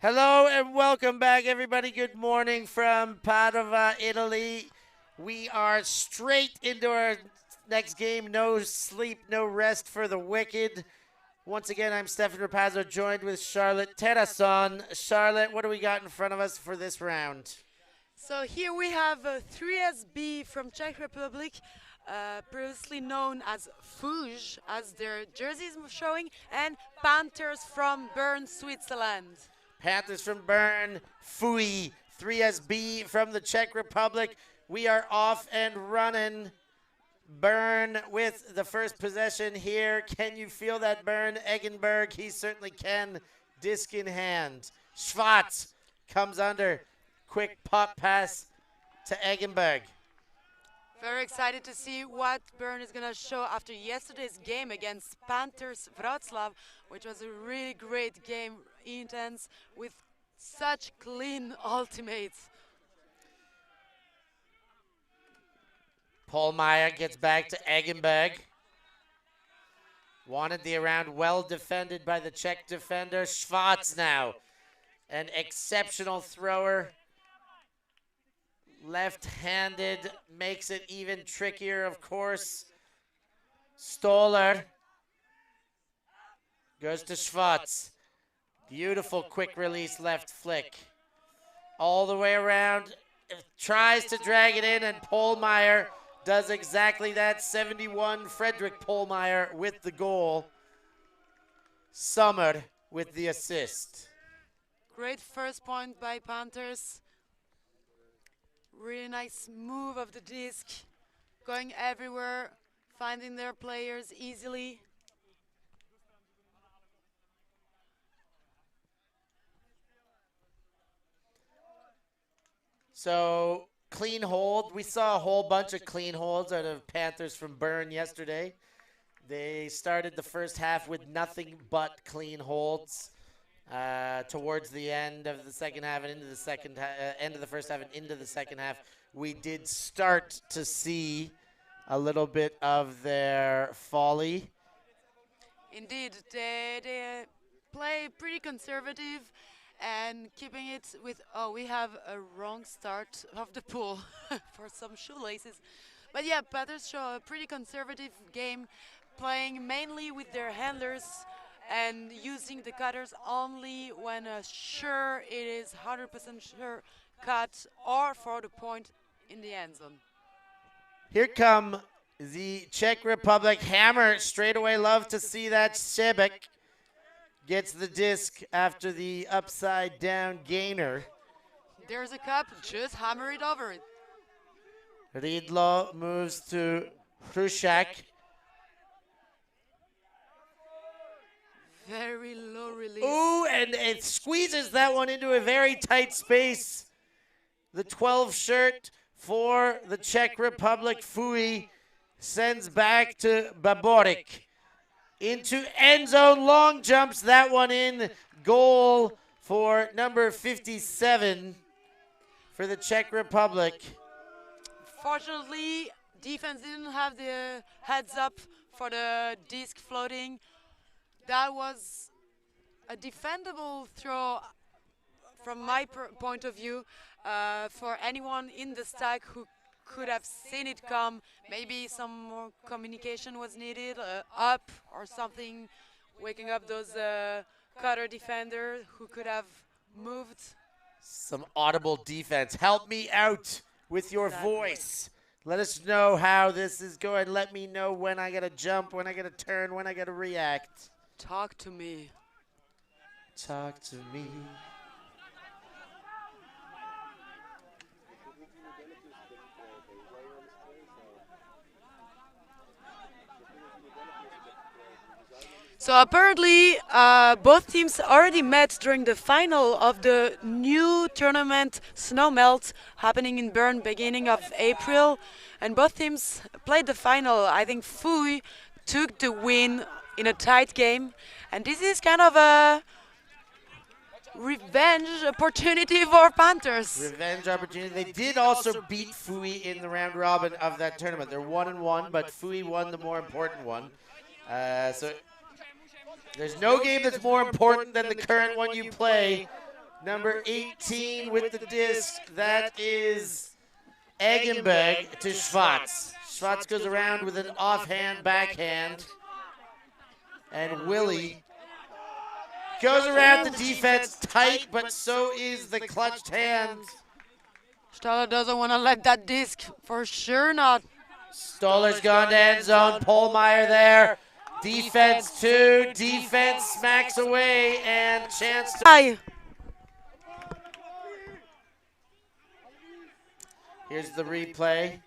Hello and welcome back, everybody. Good morning from Padova, Italy. We are straight into our next game. No sleep, no rest for the wicked. Once again, I'm Stef Pazzo, joined with Charlotte Terrasson. Charlotte, what do we got in front of us for this round? So here we have 3SB from Czech Republic, previously known as Fuge, as their jerseys showing, and Panthers from Bern, Switzerland. Panthers from Bern, Fui, 3SB from the Czech Republic. We are off and running. Bern with the first possession here. Can you feel that, Bern? Eggenberg, he certainly can. Disc in hand. Schwarz comes under. Quick pop pass to Eggenberg. Very excited to see what Bern is going to show after yesterday's game against Panthers Wrocław, which was a really great game, intense, with such clean ultimates. Polmeyer gets back to Eggenberg. Wanted the around, well defended by the Czech defender. Schwarz now, an exceptional thrower. Left-handed makes it even trickier, of course. Stoller goes to Schwarz. Beautiful quick release left flick. All the way around, tries to drag it in, and Polmeyer does exactly that. 71, Frederick Polmeyer with the goal. Sommer with the assist. Great first point by Panthers. Really nice move of the disc, going everywhere, finding their players easily. So, clean hold. We saw a whole bunch of clean holds out of Panthers from Bern yesterday. They started the first half with nothing but clean holds. Towards the end of the second half and into the end of the first half and into the second half, we did start to see a little bit of their folly. Indeed, they play pretty conservative and keeping it with, oh, we have a wrong start of the pool for some shoelaces. But yeah, Panthers show a pretty conservative game, playing mainly with their handlers and using the cutters only when sure it is 100% sure cut or for the point in the end zone. Here come the Czech Republic. Hammer straight away. Love to see that. Šebek gets the disc after the upside down gainer. There's a cup, just hammer it over it. Riedlo moves to Hrušák. Very low release. Ooh, and it squeezes that one into a very tight space. The 12 shirt for the Czech Republic, Fui, sends back to Baborik. Into end zone, long jumps that one in. Goal for number 57 for the Czech Republic. Fortunately, defense didn't have the heads up for the disc floating. That was a defendable throw from my point of view for anyone in the stack who could have seen it come. Maybe some more communication was needed, up or something, waking up those cutter defenders who could have moved. Some audible defense. Help me out with your voice. Let us know how this is going. Let me know when I got to jump, when I got to turn, when I got to react. Talk to me. Talk to me. So apparently, both teams already met during the final of the new tournament Snow Melt happening in Bern beginning of April, and both teams played the final. I think Fui took the win in a tight game, and this is kind of a revenge opportunity for Panthers. Revenge opportunity. They did also beat Fui in the round robin of that tournament. They're 1-1, but Fui won the more important one. So there's no game that's more important than the current one you play. Number 18 with the disc. That is Eggenberg to Schwartz. Schwartz goes around with an offhand backhand. And Willie goes around the defense tight, but so is the clutched hand. Stoller doesn't want to let that disc. For sure not. Stoller's gone to end zone. Polmeyer there. Defense 2. Defense smacks away and chance to... Hi. Here's the replay.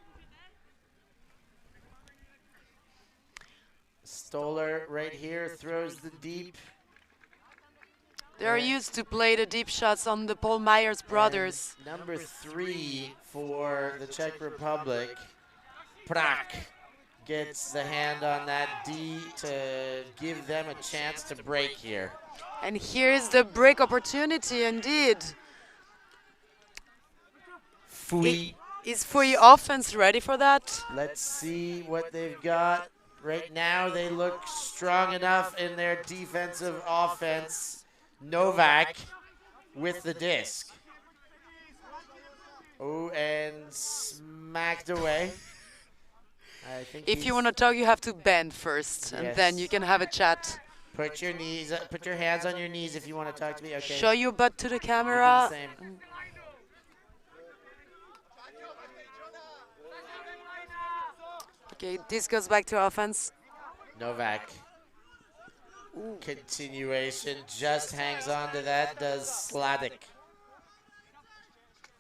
Stoller right here throws the deep. They're used to play the deep shots on the Paul Myers brothers. And number 3 for the Czech Republic, Prak, gets the hand on that D to give them a chance to break here. And here's the break opportunity indeed. Fui. Is Fui offense ready for that? Let's see what they've got. Right now they look strong enough in their defensive offense. Novak with the disc. Oh, and smacked away. I think if you want to talk, you have to bend first, and then you can have a chat. Put your knees, put your hands on your knees if you want to talk to me. Okay. Show your butt to the camera. Okay, this goes back to offense. Novak. Ooh. Continuation, just hangs on to that, does Sladik.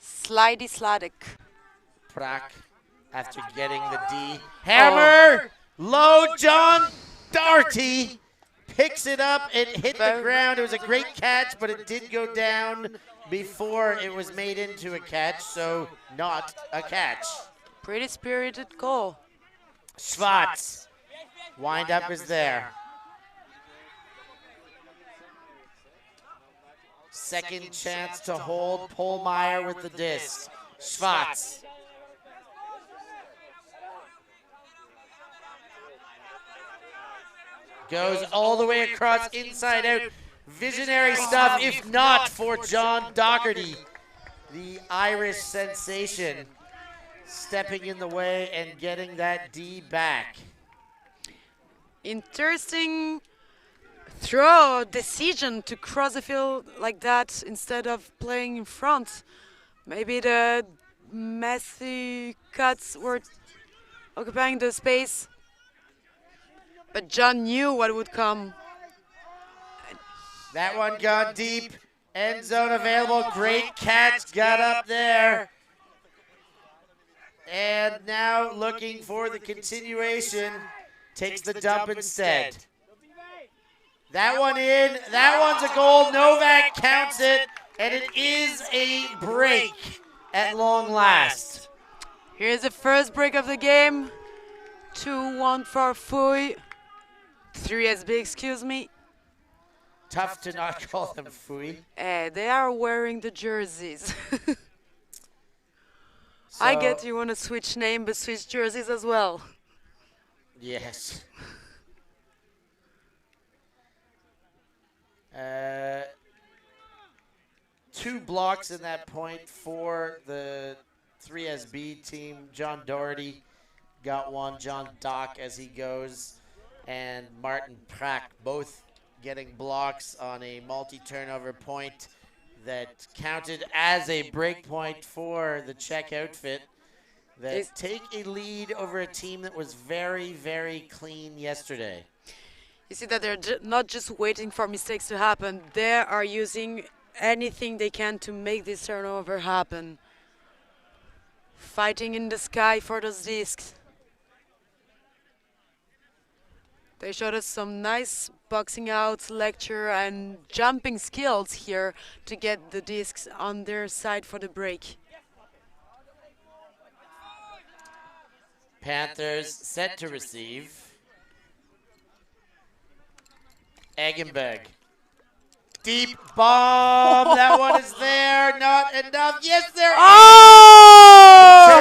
Slidey Sladik. Prak, after getting the D. Hammer! Low John Doherty picks it up and hit the ground. It was a great catch, but it did go down before it was made into a catch, so not a catch. Pretty spirited goal. Schwartz. Wind up is there. Second chance to hold Polmeyer with the disc. Schwartz. Goes all the way across, inside out. Visionary stuff, if not for John Doherty, the Irish sensation, stepping in the way and getting that D back. Interesting throw decision to cross the field like that instead of playing in front. Maybe the messy cuts were occupying the space, but John knew what would come. That one gone deep, end zone available, great catch, got up there. And now looking for the continuation, takes the dump instead. That one in, that one's a goal, Novak counts it, and it is a break at long last. Here's the first break of the game. 2-1 for Fui. 3SB, excuse me. Tough to not call them Fui. They are wearing the jerseys. I get you want to switch name, but switch jerseys as well. Yes. 2 blocks in that point for the 3SB team. John Doherty got one. John Dock as he goes. And Martin Prak both getting blocks on a multi-turnover point that counted as a break point for the Czech outfit that take a lead over a team that was very, very clean yesterday. You see that they're not just waiting for mistakes to happen. They are using anything they can to make this turnover happen. Fighting in the sky for those discs. They showed us some nice boxing out, lecture, and jumping skills here to get the discs on their side for the break. Panthers set to receive. Eggenberg. Deep bomb. That one is there. Not enough. Yes, there is.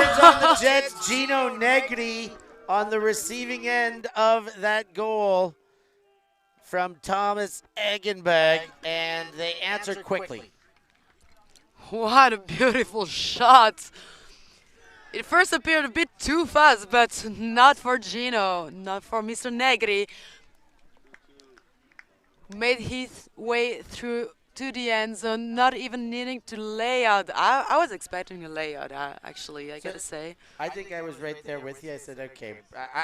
Turns on the Jets. Gino Negri on the receiving end of that goal from Thomas Eggenberg, and they answered quickly. What a beautiful shot. It first appeared a bit too fast, but not for Gino, not for Mr. Negri. Made his way through to the end zone, not even needing to lay out. I was expecting a layout, actually, I So gotta say. I think I was right there with you. I said, okay.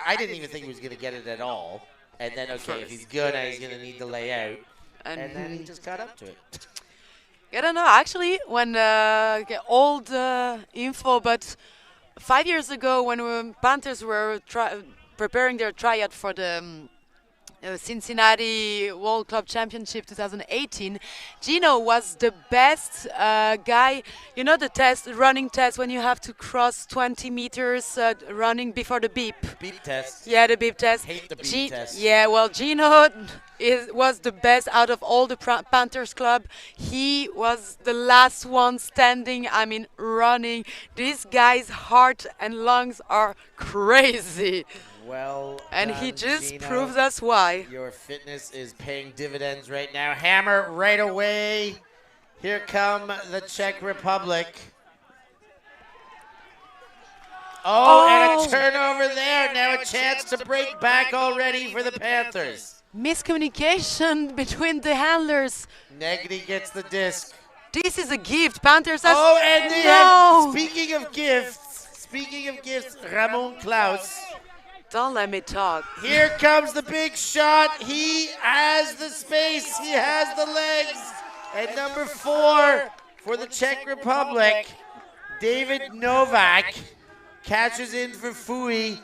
I didn't even think he was going to get it at all. And then, okay, if he's good, he's going to need the layout. And then he just caught up to it. I don't know, actually, when get old info, but 5 years ago when Panthers were preparing their tryout for the Cincinnati World Club Championship 2018, Gino was the best guy. You know the test, running test, when you have to cross 20 meters running before the beep. Beep test. Yeah, the beep test. Hate the beep test. Yeah, well, Gino was the best out of all the Panthers club. He was the last one standing, I mean, running. This guy's heart and lungs are crazy. Well And done, he just Gino. proves us why. Your fitness is paying dividends right now. Hammer right away. Here come the Czech Republic. Oh, and a turnover there. Now a chance to break back already for the Panthers. Miscommunication between the handlers. Negri gets the disc. This is a gift. Panthers has Oh, and they no. have, speaking of gifts, Ramon Klaus. Don't let me talk. Here comes the big shot. He has the space. He has the legs. And number 4 for the Czech Republic, David Novak catches in for Fui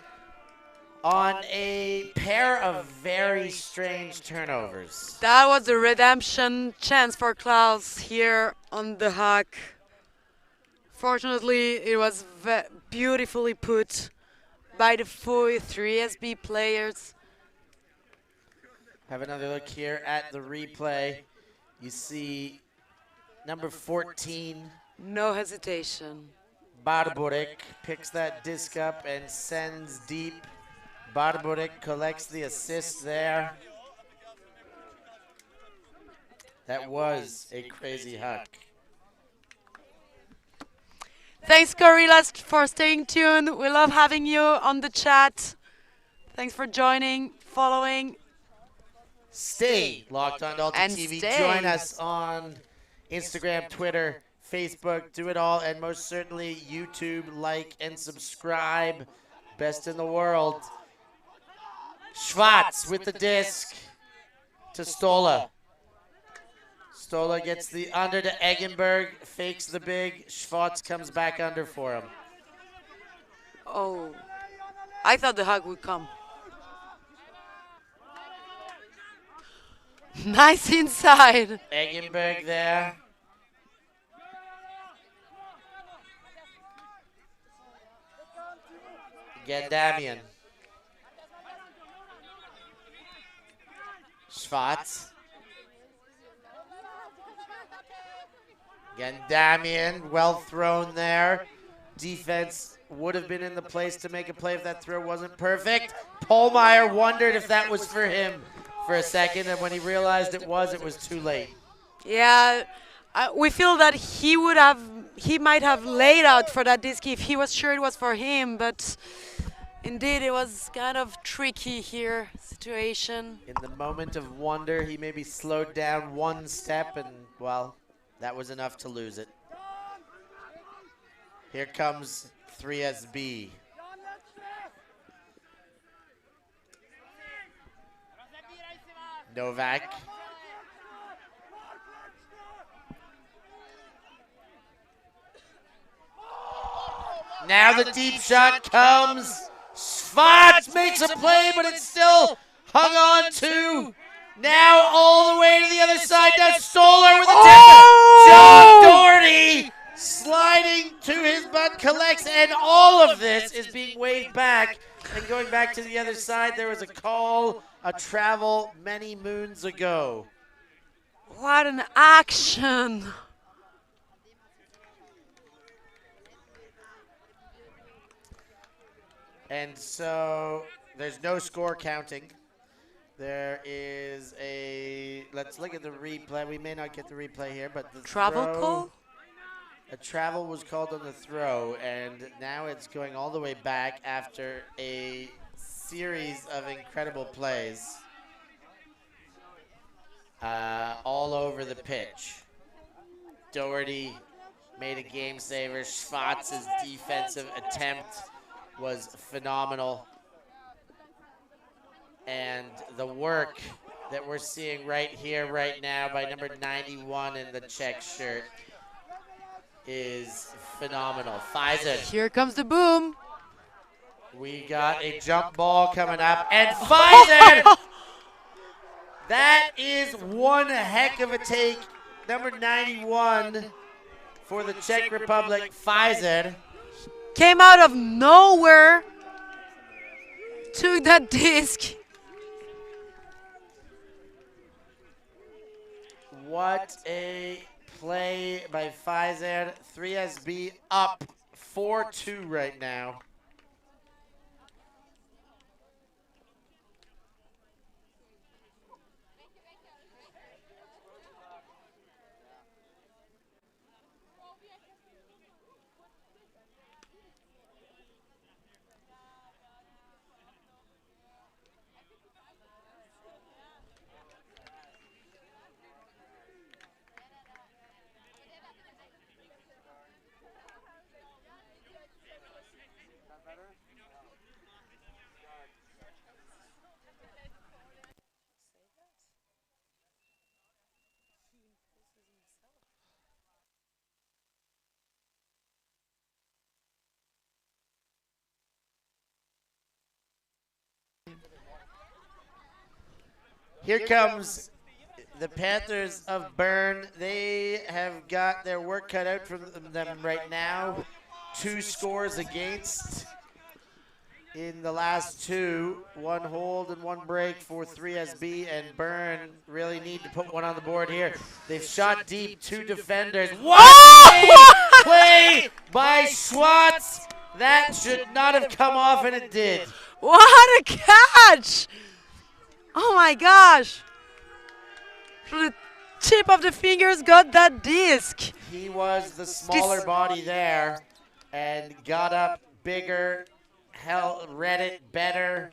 on a pair of very strange turnovers. That was the redemption chance for Klaus here on the hack. Fortunately, it was beautifully put by the Fui 3SB players. Have another look here at the replay. You see number 14, No hesitation. Barborek picks that disc up and sends deep. Barborek collects the assist there. That was a crazy huck. Thanks, Gorillas, for staying tuned. We love having you on the chat. Thanks for joining, following. Stay locked on to And ULTI.TV. stay. Join us on Instagram, Twitter, Facebook. Do it all. And most certainly YouTube. Like and subscribe. Best in the world. Schwarz with the disc to Stola. Stola gets the under to Eggenberg. Fakes the big. Schwarz comes back under for him. Oh, I thought the hug would come. Nice inside. Eggenberg there. Gandamian. Schwarz. Gandamian, well thrown there. Defense would have been in the place to make a play if that throw wasn't perfect. Polmeyer wondered if that was for him for a second, and when he realized it was too late. Yeah, we feel that he might have laid out for that disc if he was sure it was for him, but indeed it was kind of tricky here situation. In the moment of wonder, he maybe slowed down one step, and, well, that was enough to lose it. Here comes 3SB. Novak. Now the deep shot comes. Schwarz makes a play, but it's still hung on to. Now all the way to the other side. Now Stoller with a Oh! John Doherty sliding to his butt, collects, and all of this is being waved back. And going back to the other side, there was a call, a travel many moons ago. What an action! And so there's no score counting. There is a, let's look at the replay. We may not get the replay here, but the Travel throw, call? A travel was called on the throw, and now it's going all the way back after a series of incredible plays all over the pitch. Doherty made a game saver. Schwarz's defensive attempt was phenomenal. And the work that we're seeing right here, right now, by number 91 in the Czech shirt is phenomenal. Pfizer. Here comes the boom. We got a jump ball coming up, and Pfizer! That is one heck of a take. Number 91 for the Czech Republic, Pfizer. Came out of nowhere. Took that disc. What a play by Pfizer. 3SB up 4-2 right now. Here comes the Panthers of Bern. They have got their work cut out for them right now. 2 scores against in the last 2. 1 hold and 1 break for 3SB, and Bern really need to put one on the board here. They've shot deep, 2 defenders. What a play by Schwartz! That should not have come off, and it did. What a catch! Oh my gosh! From the tip of the fingers got that disc. He was the smaller body there and got up bigger, read it better,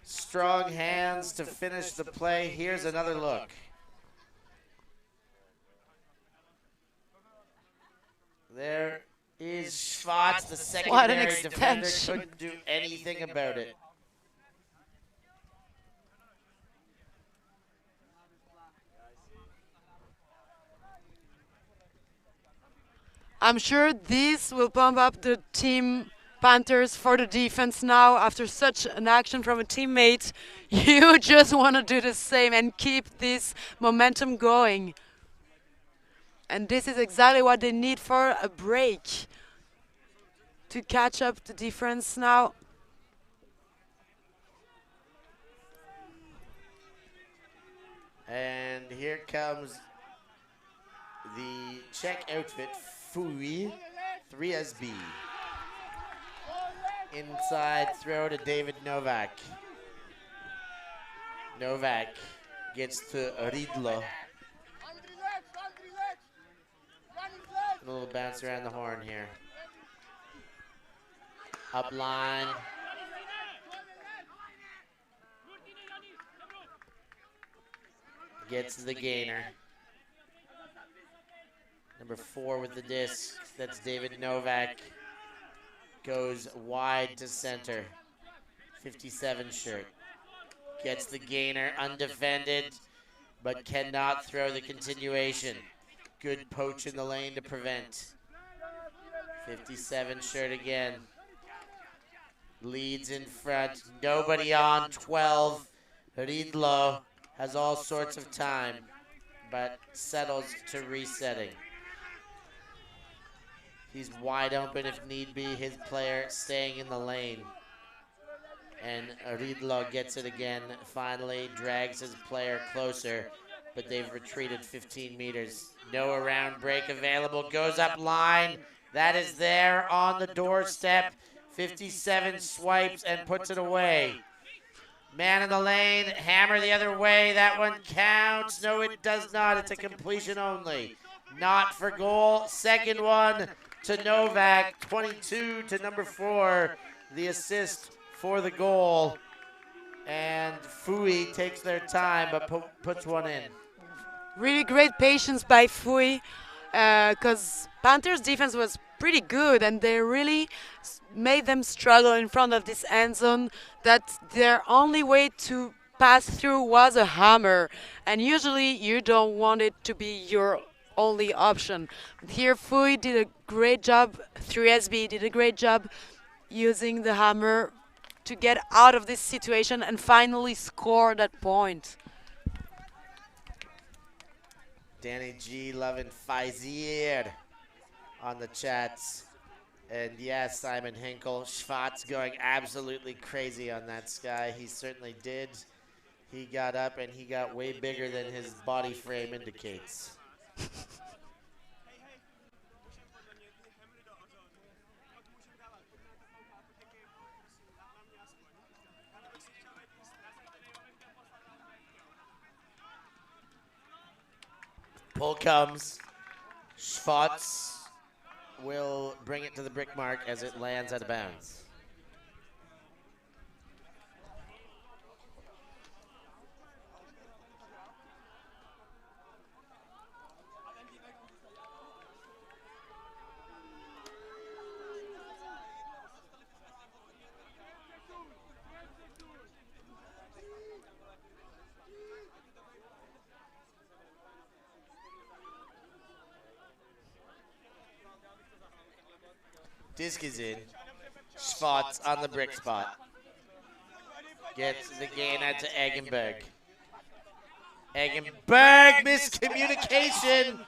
strong hands to finish the play. Here's another look. There is Schwartz, the secondary defender, couldn't do anything about it. I'm sure this will pump up the team Panthers for the defense now. After such an action from a teammate, you just want to do the same and keep this momentum going. And this is exactly what they need for a break, to catch up the difference now. And here comes the Czech outfit, SUI, 3SB. Inside throw to David Novak. Novak gets to Ridlo. A little bounce around the horn here. Up line. Gets the gainer. Number 4 with the disc. That's David Novak. Goes wide to center. 57 shirt. Gets the gainer undefended, but cannot throw the continuation. Good poach in the lane to prevent. 57 shirt again. Leads in front. Nobody on 12. Ridlo has all sorts of time, but settles to resetting. He's wide open if need be, his player staying in the lane. And Ridlo gets it again, finally drags his player closer, but they've retreated 15 meters. No around break available, goes up line. That is there on the doorstep. 57 swipes and puts it away. Man in the lane, hammer the other way. That one counts. No, it does not. It's a completion only. Not for goal. Second one to Novak. 22 to number 4. The assist for the goal. And Fui takes their time but puts one in. Really great patience by Fui, because Panthers' defense was pretty good, and they really made them struggle in front of this end zone. That their only way to pass through was a hammer, and usually you don't want it to be your only option. Here, Fui did a great job. 3SB did a great job using the hammer to get out of this situation and finally score that point. Danny G loving Faizir on the chats. And yes, Simon Hinkle, Schwartz going absolutely crazy on that Sky. He certainly did. He got up and he got way bigger than his body frame indicates. Pull comes. Schwartz will bring it to the brick mark as it lands out of bounds. Disc is in. Schwartz on the brick spot. Gets the gain out to Eggenberg. Eggenberg, miscommunication.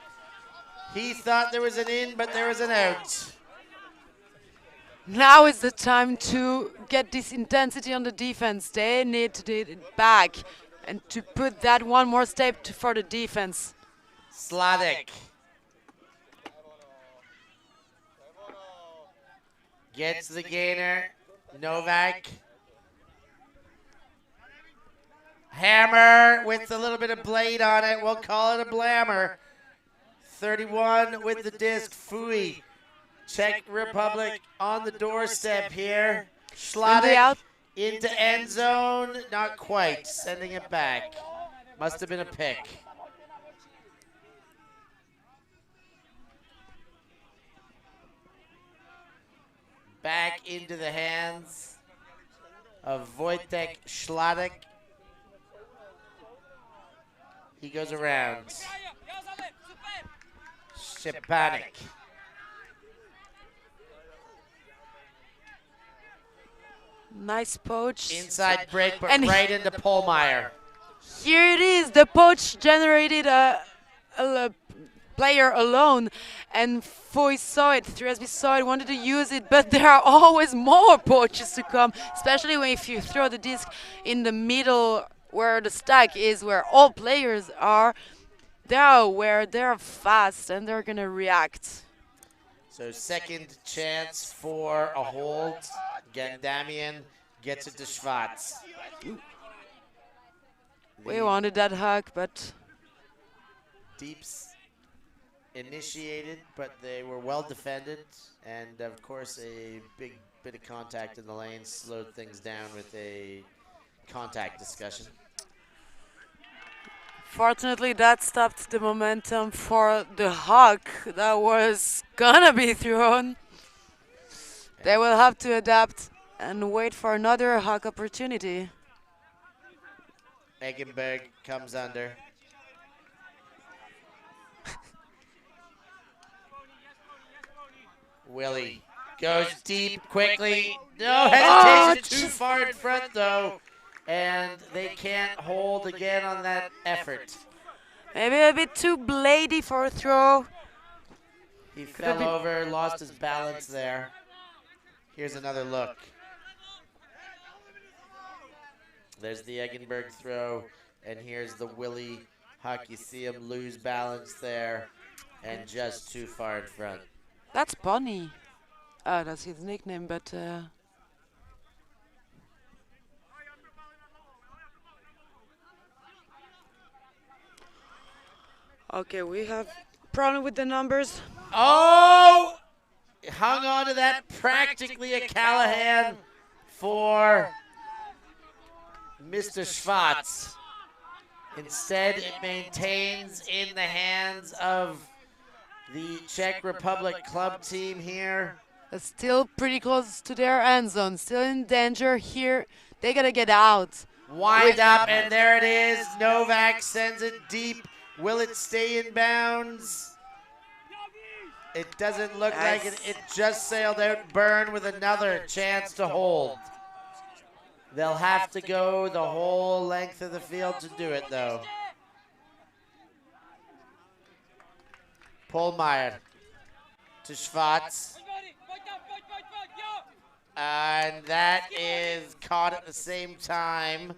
He thought there was an in, but there was an out. Now is the time to get this intensity on the defense. They need to do it back and to put that one more step for the defense. Sladek. Gets the gainer. Novak. Hammer with a little bit of blade on it. We'll call it a blammer. 31 with the disc. Fui. Czech Republic on the doorstep here. Sladek into end zone. Not quite. Sending it back. Must have been a pick. Back into the hands of Wojtek Sladek. He goes around. Szczepanik. Nice poach. Inside break, but and right into Polmeyer. Here it is. The poach generated a player alone, and Foy saw it. 3SB saw it, wanted to use it, but there are always more poaches to come, especially when if you throw the disc in the middle where the stack is, where all players are. They're aware, they're fast, and they're going to react. So second chance for a hold. Gandamian gets it to Schwartz. We wanted that hug, but... Deeps initiated, but they were well defended. And, of course, a big bit of contact in the lane slowed things down with a contact discussion. Fortunately, that stopped the momentum for the hug that was gonna be thrown. They will have to adapt and wait for another hug opportunity. Eggenberg comes under. Willie goes deep quickly. No hesitation, too far in front though. And they can't hold again on that effort. Maybe a bit too blady for a throw. He fell over, lost his balance there. Here's another look. There's the Eggenberg throw, and here's the Willie Huck. You see him lose balance there, and just too far in front. That's Bonnie. Oh, that's his nickname, but... Okay, we have Problem with the numbers. Oh! Hung on to that, practically a Callahan for Mr. Schwartz. Instead, it maintains in the hands of the Czech Republic club team here. Still pretty close to their end zone. Still in danger here. They gotta get out. Wind up, and there it is. Novak sends it deep. Will it stay in bounds? It doesn't look like it. It just sailed out. Bern with another chance to hold. They'll have to go the whole length of the field to do it, though. Polmeyer to Schwartz. And that is caught at the same time.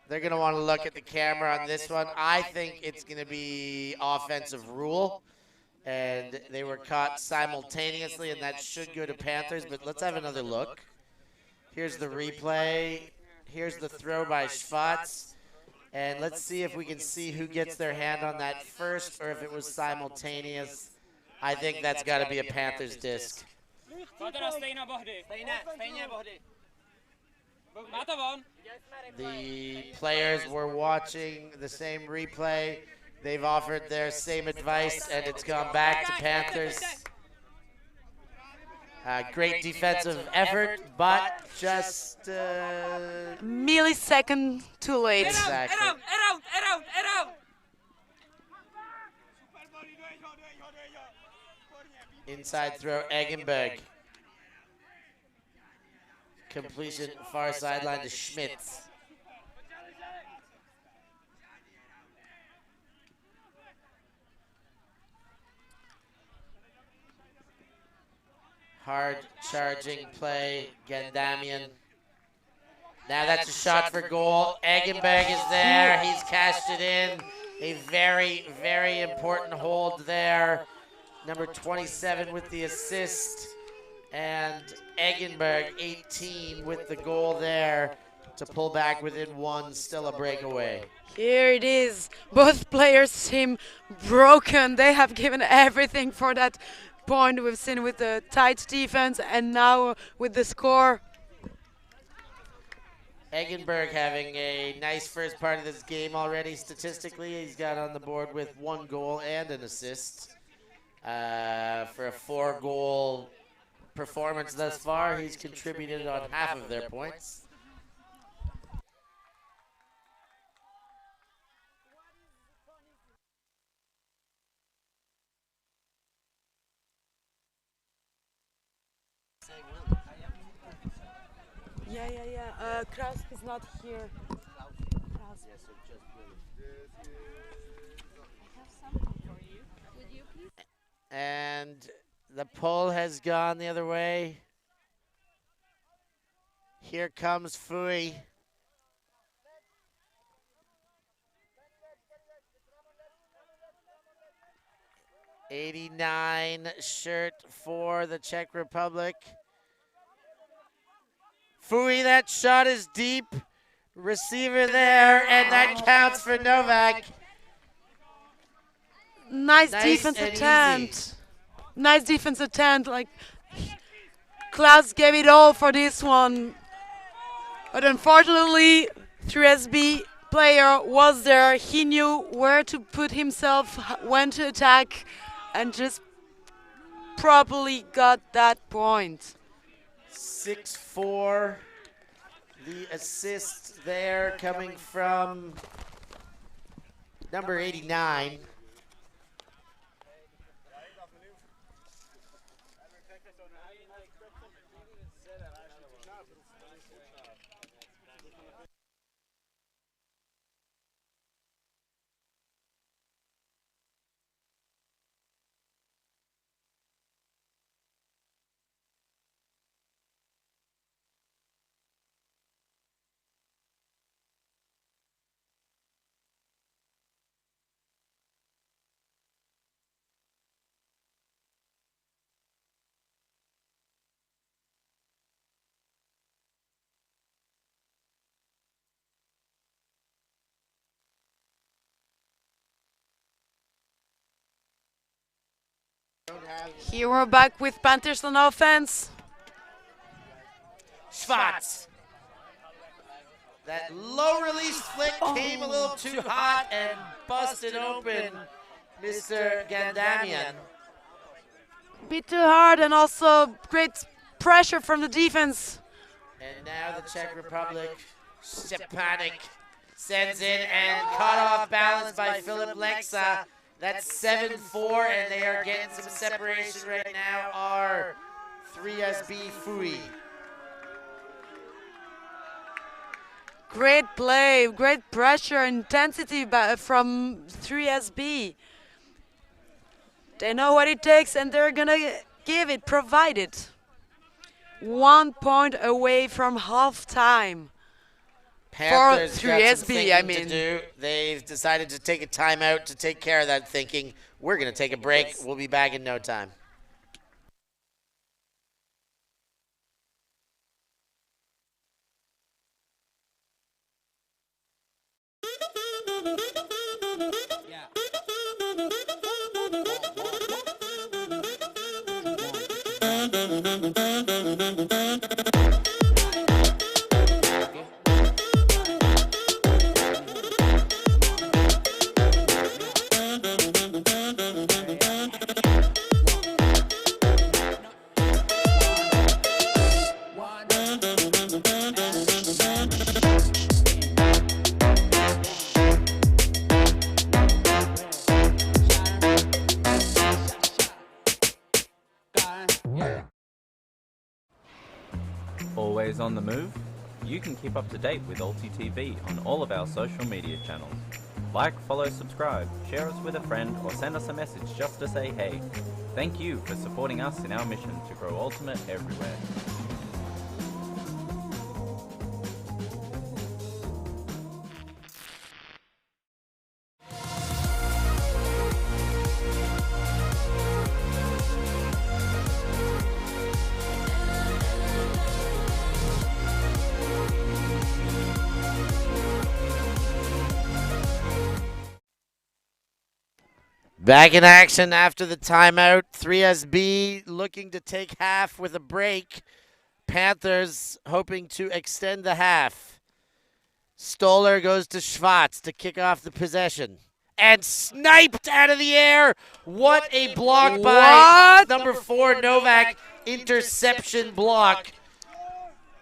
They're going to want to look at the camera on this one. I think it's going to be offensive rule. And they were caught simultaneously, and that should go to Panthers. But let's have another look. Here's the replay. Here's the throw by Schwartz. And let's see if we can see who gets their hand on that first or if it was simultaneous. I think that's got to be a Panthers disc. The players were watching the same replay. They've offered their same advice, and it's gone back to Panthers. Great defensive effort, but just millisecond too late. Exactly. Inside throw, Eggenberg. Completion far sideline to Schmitz. Hard charging play, Gandamian. Now that's a shot for goal. Eggenberg is there. He's cashed it in. A very, very important hold there. Number 27 with the assist. And Eggenberg, 18 with the goal there to pull back within one. Still a breakaway. Here it is. Both players seem broken. They have given everything for that point we've seen with the tight defense, and now with the score. Eggenberg having a nice first part of this game already statistically. He's got on the board with 1 goal and an assist. For a 4-goal performance thus far, he's contributed on half of their points. Yeah. Kraus is not here. Kraus. And the pull has gone the other way. Here comes Fui. '89 shirt for the Czech Republic. Fui, that shot is deep. Receiver there, and that counts for Novak. Nice defense attempt. Nice defense attempt. Like, Klaus gave it all for this one. But unfortunately, Frisbee player was there. He knew where to put himself, when to attack, and just properly got that point. 6-4. The assist there coming from number 89. Here we're back with Panthers on offense. Schwartz. That low release flick came a little too hot and busted open Mr. Gandamian. Bit too hard and also great pressure from the defense. And now the Czech Republic, Stepanik sends in and caught off balance by Filip Lexa. That's 7-4, and they are getting some separation right now. Are 3SB Fui. Great play, great pressure, intensity from 3SB. They know what it takes and they're gonna give it, provide it. 1 point away from halftime. Panthers for got 3SB, some thinking I mean. to do. They've decided to take a timeout to take care of that thinking. We're going to take a break. We'll be back in no time. Always on the move? You can keep up to date with ULTI.TV on all of our social media channels. Like, follow, subscribe, share us with a friend, or send us a message just to say hey. Thank you for supporting us in our mission to grow Ultimate everywhere. Back in action after the timeout. 3SB looking to take half with a break. Panthers hoping to extend the half. Stoller goes to Schwartz to kick off the possession. And sniped out of the air. What a block by number 4, Novak. Interception block.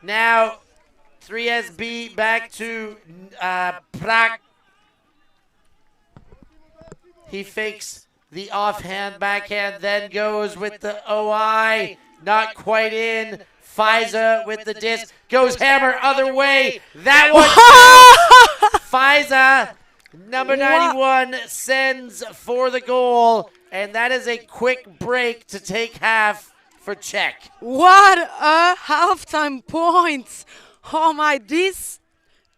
Now 3SB back to Prak. He fakes the offhand backhand, then goes with the OI. Not quite in. Fiza with the disc. Goes hammer other way. That one counts. Fiza, number 91, sends for the goal. And that is a quick break to take half for Czech. What a halftime point! Oh my, this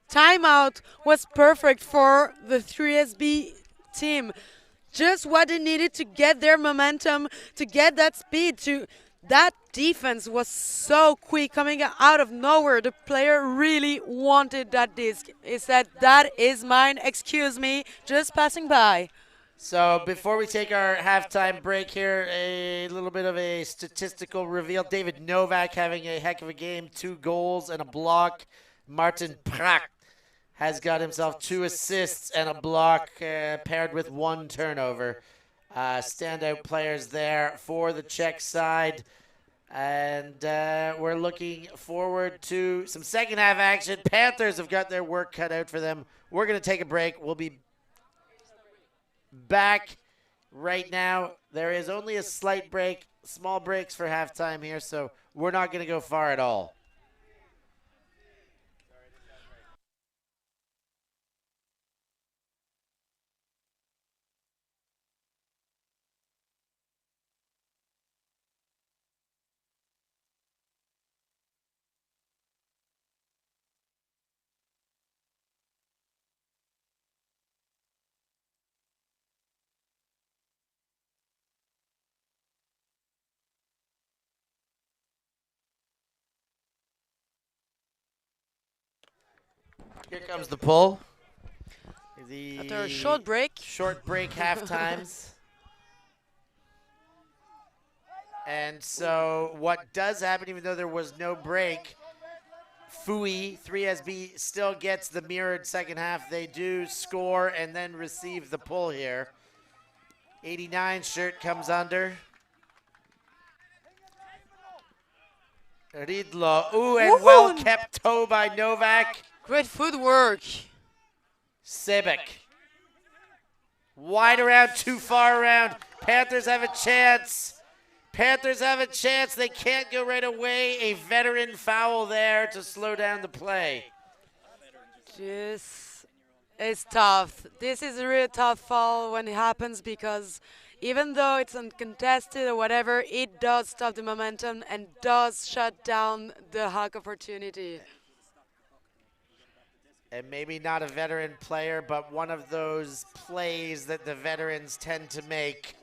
timeout was perfect for the 3SB team. Just what they needed to get their momentum, to get that speed, that defense was so quick coming out of nowhere. The player really wanted that disc. He said, "That is mine, excuse me, just passing by." So before we take our halftime break here, a little bit of a statistical reveal. David Novak having a heck of a game, 2 goals and a block. Martin Prak has got himself 2 assists and a block paired with 1 turnover. Standout players there for the Czech side. And we're looking forward to some second half action. Panthers have got their work cut out for them. We're going to take a break. We'll be back right now. There is only a slight break, small breaks for halftime here, so we're not going to go far at all. Here comes the pull. After a short break. Short break half times. And so what does happen, even though there was no break, Fui, 3SB, still gets the mirrored second half. They do score and then receive the pull here. 89 shirt comes under. Ridlo. Ooh, and well kept toe by Novak. Great footwork. Sebek. Wide around, too far around. Panthers have a chance. Panthers have a chance. They can't go right away. A veteran foul there to slow down the play. This is tough. This is a really tough foul when it happens because even though it's uncontested or whatever, it does stop the momentum and does shut down the hack opportunity. And maybe not a veteran player, but one of those plays that the veterans tend to make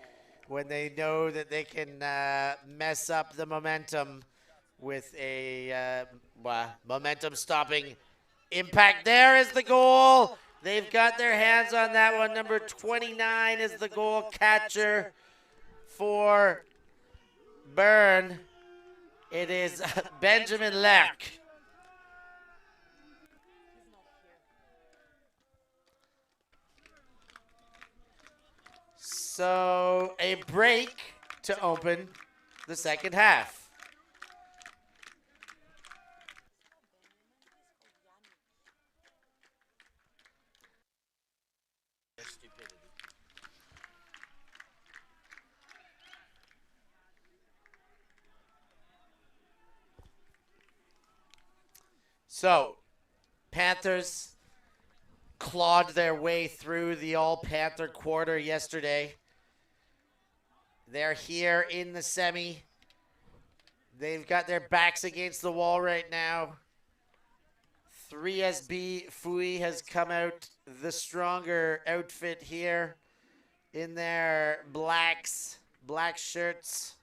when they know that they can mess up the momentum with a momentum-stopping impact. There is the goal. They've got their hands on that one. Number 29 is the goal catcher for Bern. It is Benjamin Lerck. So a break to open the second half. So Panthers clawed their way through the all-Panther quarter yesterday. They're here in the semi. They've got their backs against the wall right now. 3SB Fui has come out the stronger outfit here in their black shirts.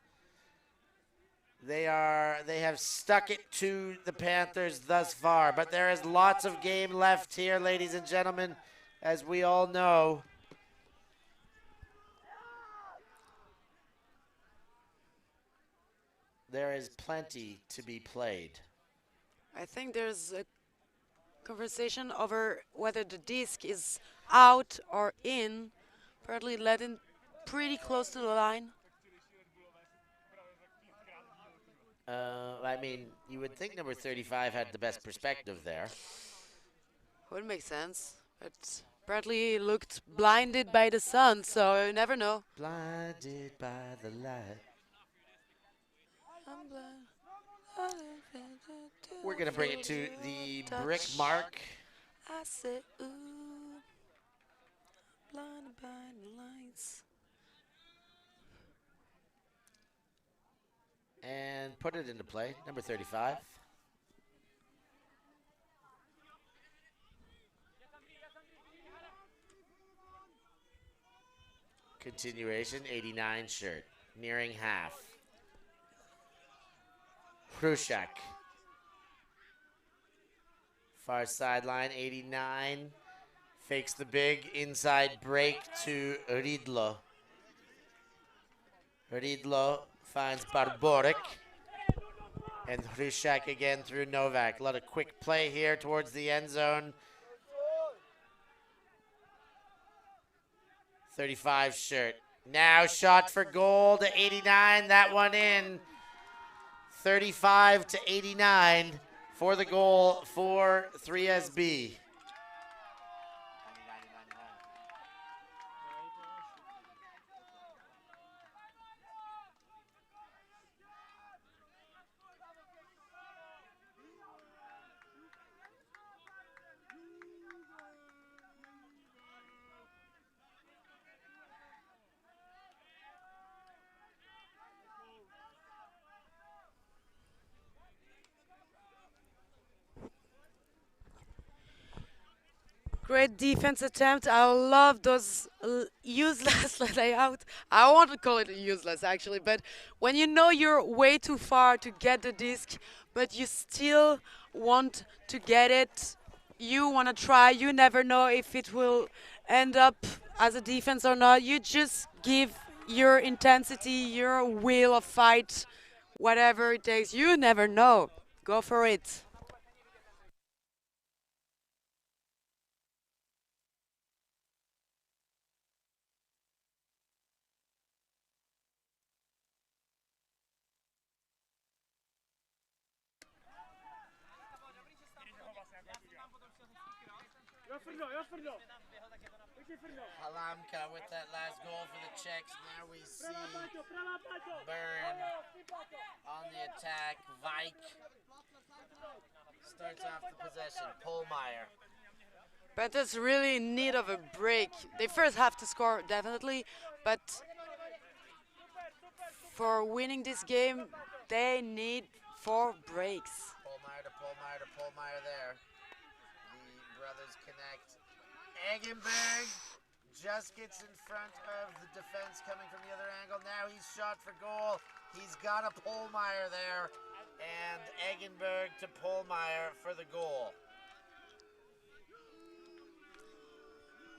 They have stuck it to the Panthers thus far, but there is lots of game left here, ladies and gentlemen, as we all know. There is plenty to be played. I think there's a conversation over whether the disc is out or in, probably led in pretty close to the line. I mean, you would think number 35 had the best perspective there. Would make sense, but Bradley looked blinded by the sun, so you never know. Blinded by the light. We're going to bring it to the brick mark. I said, ooh, blinded by the lights. And put it into play, number 35. Continuation, 89 shirt, nearing half. Pruszak. Far sideline, 89. Fakes the big inside break to Ridlo. Ridlo finds Barborek. And Pruszak again through Novak. A lot of quick play here towards the end zone. 35 shirt. Now shot for goal to 89. That one in. 35 to 89 for the goal for 3SB. Great defense attempt. I love those useless layout. I want to call it useless actually, but when you know you're way too far to get the disc, but you still want to get it, you want to try, you never know if it will end up as a defense or not. You just give your intensity, your will of fight, whatever it takes. You never know. Go for it. Halamka with that last goal for the Czechs. Now we see Bern on the attack. Vike starts off the possession. Polmeyer. Panthers really in need of a break. They first have to score, definitely, but for winning this game, they need 4 breaks. Polmeyer to Polmeyer to Polmeyer there. The brothers connect. Eggenberg just gets in front of the defense coming from the other angle. Now he's shot for goal. He's got a Polmeyer there. And Eggenberg to Polmeyer for the goal.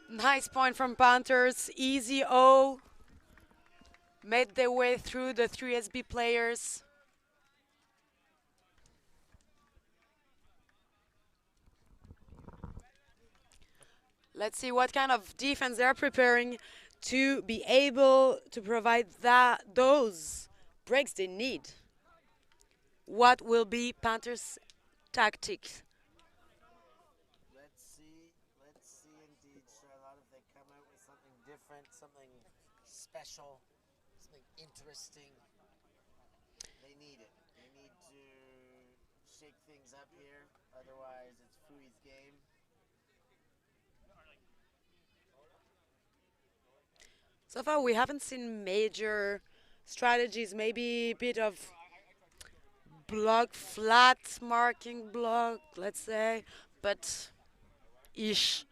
Nice point from Panthers. Easy O. Made their way through the 3 SB players. Let's see what kind of defense they're preparing to be able to provide those breaks they need. What will be Panthers' tactics? Let's see indeed, Charlotte, if they come out with something different, something special, something interesting. They need it. They need to shake things up here, otherwise it's Fui's game. So far, we haven't seen major strategies, maybe a bit of block, flat marking block, let's say, but ish.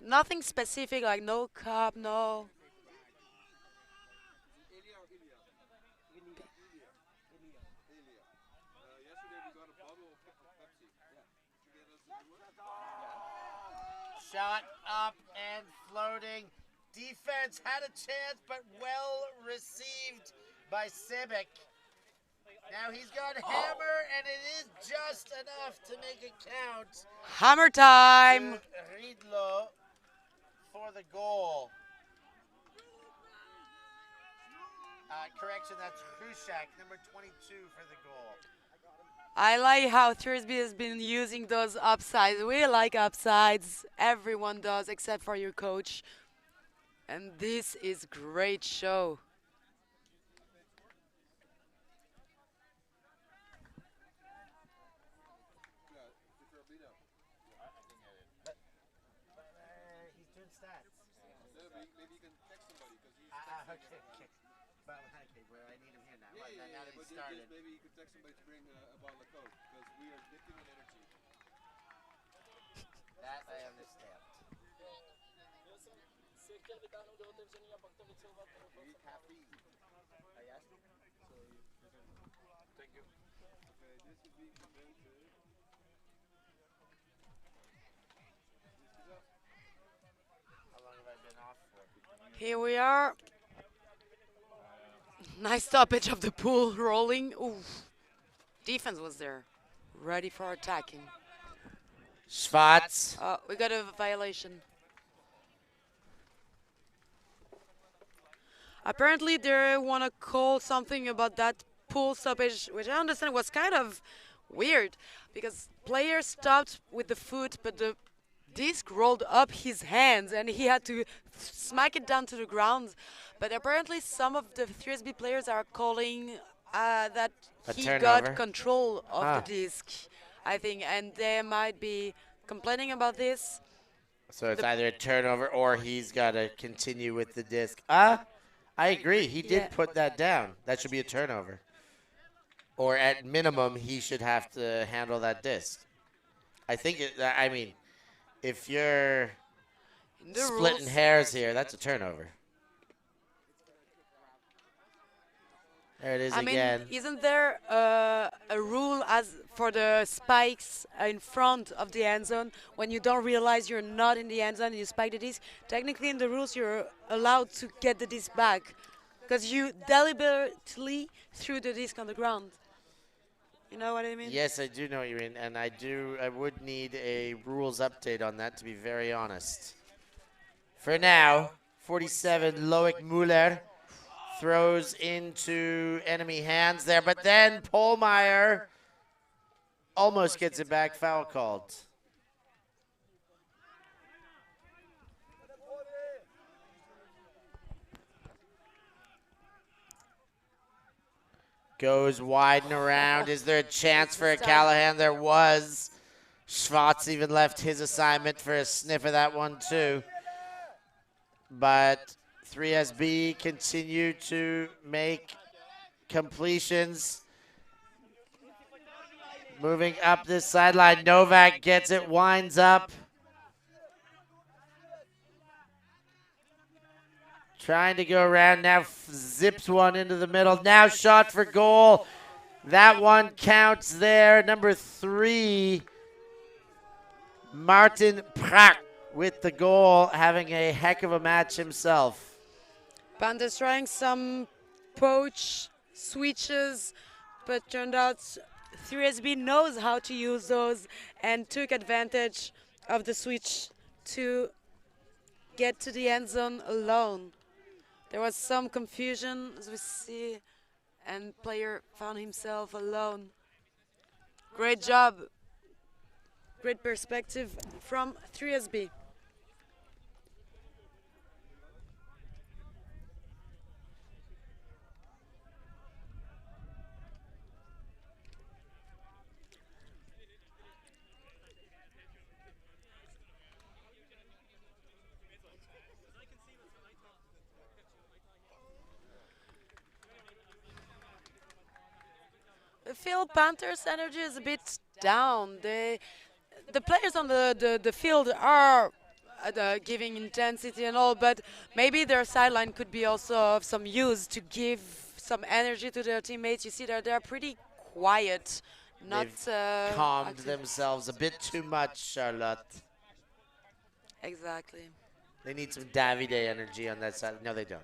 Nothing specific, like no cup, no. Shot up and floating. Defense had a chance, but well received by Sibik. Now he's got hammer, and it is just enough to make it count. Hammer time! Riedlo for the goal. Correction, that's Krushak, number 22 for the goal. I like how Frisbee has been using those upsides. We like upsides. Everyone does, except for your coach. And this is great show. He's doing stats. Maybe you can text somebody because he's Okay. But okay, well, I need him here now. Now that he started. Maybe you could text somebody to bring a bottle of Coke because we are dipping in energy. That I understand. You need caffeine. I asked him. Thank you. Okay, this is being presented. How long have I been off for? Here we are. Nice stoppage of the pool rolling. Oof. Defense was there, ready for attacking. Schwarz. Oh, we got a violation. Apparently, they want to call something about that pool stoppage, which I understand was kind of weird because player stopped with the foot, but the disc rolled up his hands and he had to smack it down to the ground. But apparently, some of the Frisbee players are calling that he got control of the disc, I think, and they might be complaining about this. So it's either a turnover or he's got to continue with the disc. I agree. He did put that down. That should be a turnover. Or at minimum, he should have to handle that disc. I think, I mean, if you're splitting hairs here, that's a turnover. There it is again. I mean, isn't there a rule as for the spikes in front of the end zone when you don't realize you're not in the end zone and you spike the disc? Technically, in the rules, you're allowed to get the disc back. because you deliberately threw the disc on the ground. You know what I mean? Yes, I do know what you mean, and I would need a rules update on that, to be very honest. For now, 47, Loic Muller throws into enemy hands there, but then Polmeyer almost gets it back, foul called. Goes wide and around. Is there a chance for a Callahan? There was. Schwartz even left his assignment for a sniff of that one too. But 3SB continue to make completions. Moving up this sideline. Novak gets it, winds up. Trying to go around, now zips one into the middle. Now shot for goal. That one counts there. Number 3, Martin Prak with the goal, having a heck of a match himself. Panthers trying some poach switches, but turned out 3SB knows how to use those and took advantage of the switch to get to the end zone alone. There was some confusion, as we see, and player found himself alone. Great job. Great perspective from 3SB. I feel Panthers' energy is a bit down. The players on the field are giving intensity and all, but maybe their sideline could be also of some use to give some energy to their teammates. You see that they're pretty quiet, not Calmed active. themselves a bit too much, Charlotte. Exactly. They need some Davide energy on that side. No, they don't.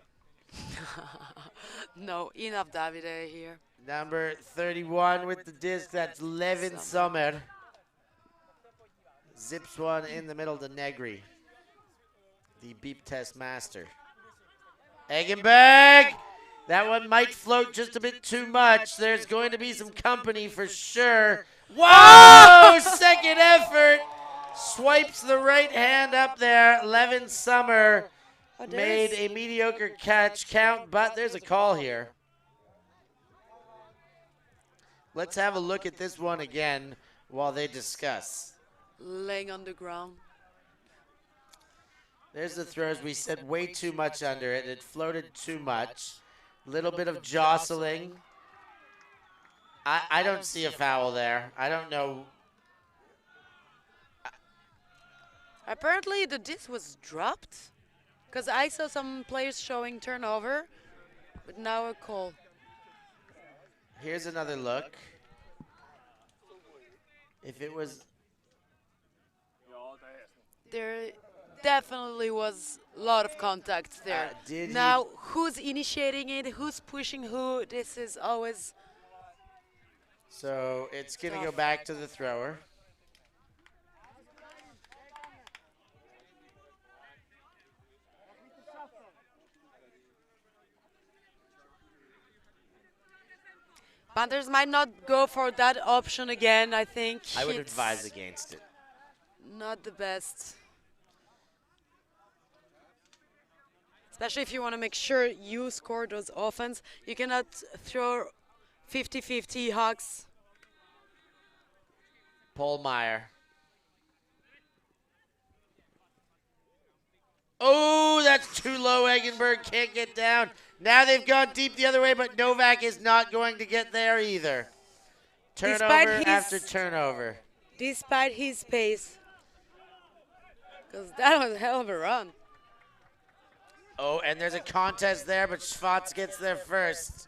No, enough Davide here. Number 31 with the disc, that's Leuven Sommer. Zips one in the middle to Negri, the beep test master. Eggenberg! That one might float just a bit too much. There's going to be some company for sure. Whoa! Second effort. Swipes the right hand up there. Leuven Sommer made a mediocre catch count, but there's a call here. Let's have a look at this one again while they discuss. Laying on the ground. There's the throws. We said way too much under it. It floated too much. Little bit of jostling. I don't see a foul there. I don't know. Apparently the disc was dropped, because I saw some players showing turnover, but now a call. Here's another look. If it was... There definitely was a lot of contact there. Now, who's initiating it? Who's pushing who? This is always... So it's going to go back to the thrower. Panthers might not go for that option again, I think. I would advise against it. Not the best. Especially if you want to make sure you score those offense. You cannot throw 50-50 hugs. Polmeyer. Oh, that's too low. Eggenberg can't get down. Now they've gone deep the other way, but Novak is not going to get there either. Turnover after turnover. Despite his pace. Because that was a hell of a run. Oh, and there's a contest there, but Schwartz gets there first.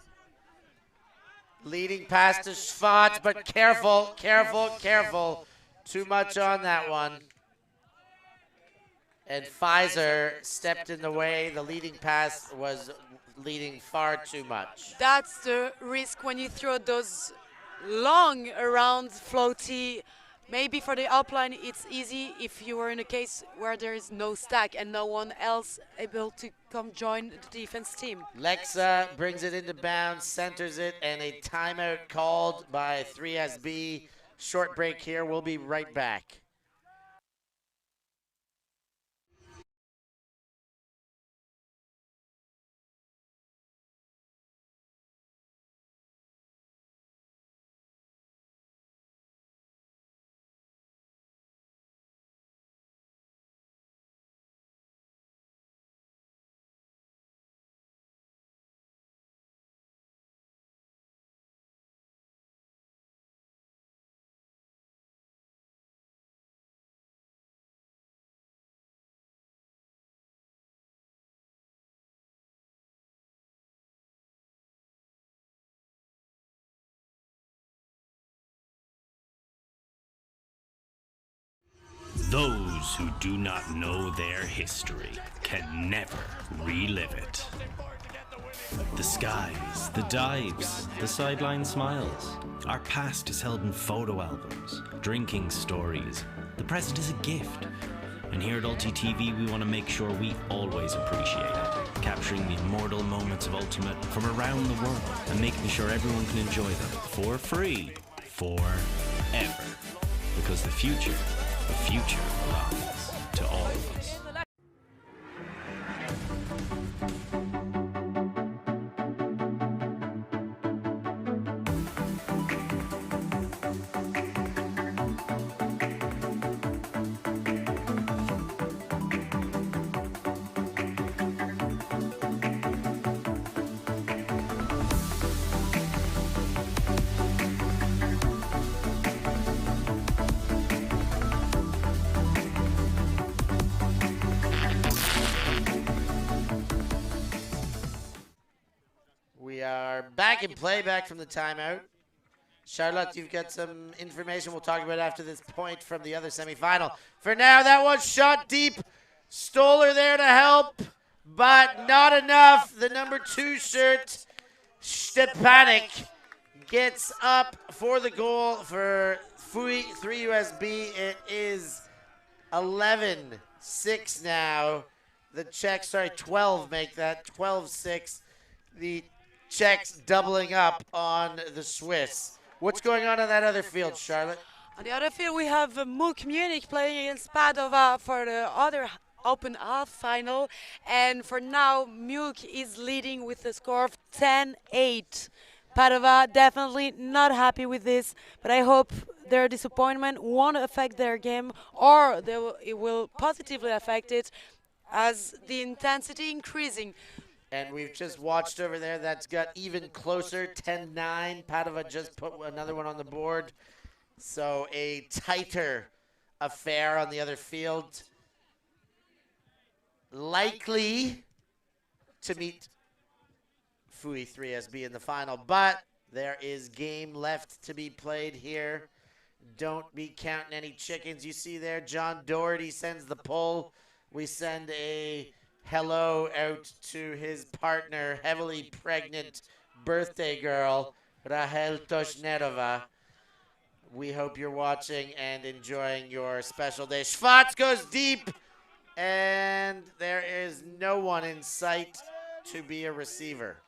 Leading pass to Schwartz, but careful, careful, careful. Too much on that one. And Pfizer stepped in the way. The leading pass was leading far too much. That's the risk when you throw those long around floaty. Maybe for the upline it's easy if you are in a case where there is no stack and no one else able to come join the defense team. Lexa brings it into bounds, centers it, and a timeout called by 3SB. Short break here. We'll be right back. Those who do not know their history can never relive it. The skies, the dives, the sideline smiles. Our past is held in photo albums, drinking stories. The present is a gift. And here at ULTI.TV, we want to make sure we always appreciate it, capturing the immortal moments of Ultimate from around the world and making sure everyone can enjoy them for free, forever. Because the future belongs to all of us. We are back in play, back from the timeout. Charlotte, you've got some information we'll talk about after this point from the other semifinal. For now, that one shot deep. Stoller there to help, but not enough. The number 2 shirt, Stepanik, gets up for the goal for 3 USB. It is 11-6 now. The Czechs, 12 make that, 12-6. The Czechs doubling up on the Swiss. What's going on that other field, Charlotte? On the other field we have MOOC Munich playing against Padova for the other open half final, and for now MOOC is leading with a score of 10-8. Padova definitely not happy with this, but I hope their disappointment won't affect their game, or it will positively affect it as the intensity increasing. And we've just watched over there. That's got even closer, 10-9. Padova just put another one on the board. So a tighter affair on the other field. Likely to meet FUI 3SB in the final. But there is game left to be played here. Don't be counting any chickens. You see there, John Doherty sends the pull. We send a hello out to his partner, heavily pregnant birthday girl, Rahel Toshnerova. We hope you're watching and enjoying your special day. Schwartz goes deep, and there is no one in sight to be a receiver.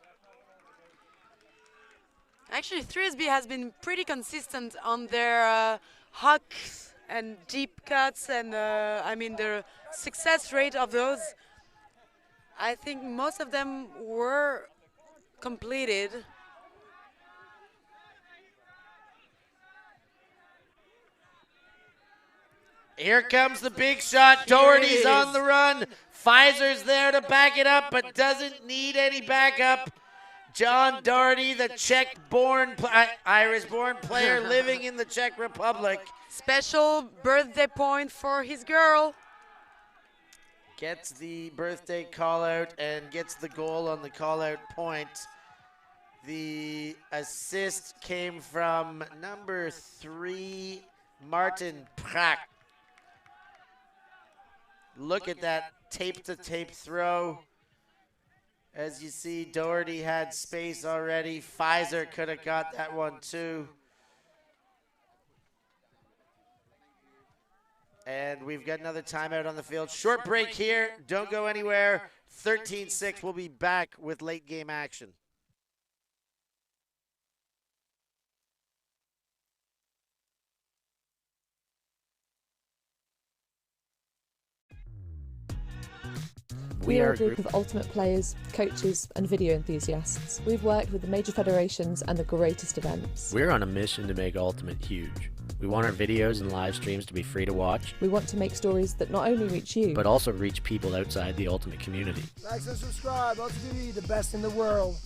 Actually, Frisbee has been pretty consistent on their hucks and deep cuts, and I mean the success rate of those. I think most of them were completed. Here comes the big shot. Doherty's on the run. Pfizer's there to back it up, but doesn't need any backup. John Doherty, the Czech-born, Irish-born player living in the Czech Republic. Special birthday point for his girl. Gets the birthday call-out and gets the goal on the call-out point. The assist came from number 3, Martin Prak. Look at that tape-to-tape throw. As you see, Doherty had space already. Pfizer could have got that one too. And we've got another timeout on the field. Short break here. Don't go anywhere. 13-6. We'll be back with late game action. We are a group of ultimate players, coaches and video enthusiasts. We've worked with the major federations and the greatest events. We're on a mission to make Ultimate huge. We want our videos and live streams to be free to watch. We want to make stories that not only reach you, but also reach people outside the Ultimate community. Like and subscribe, ULTI.TV, the best in the world.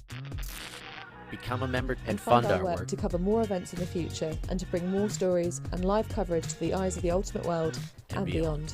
Become a member and fund fund our our work work. to cover more events in the future and to bring more stories and live coverage to the eyes of the ultimate world and beyond.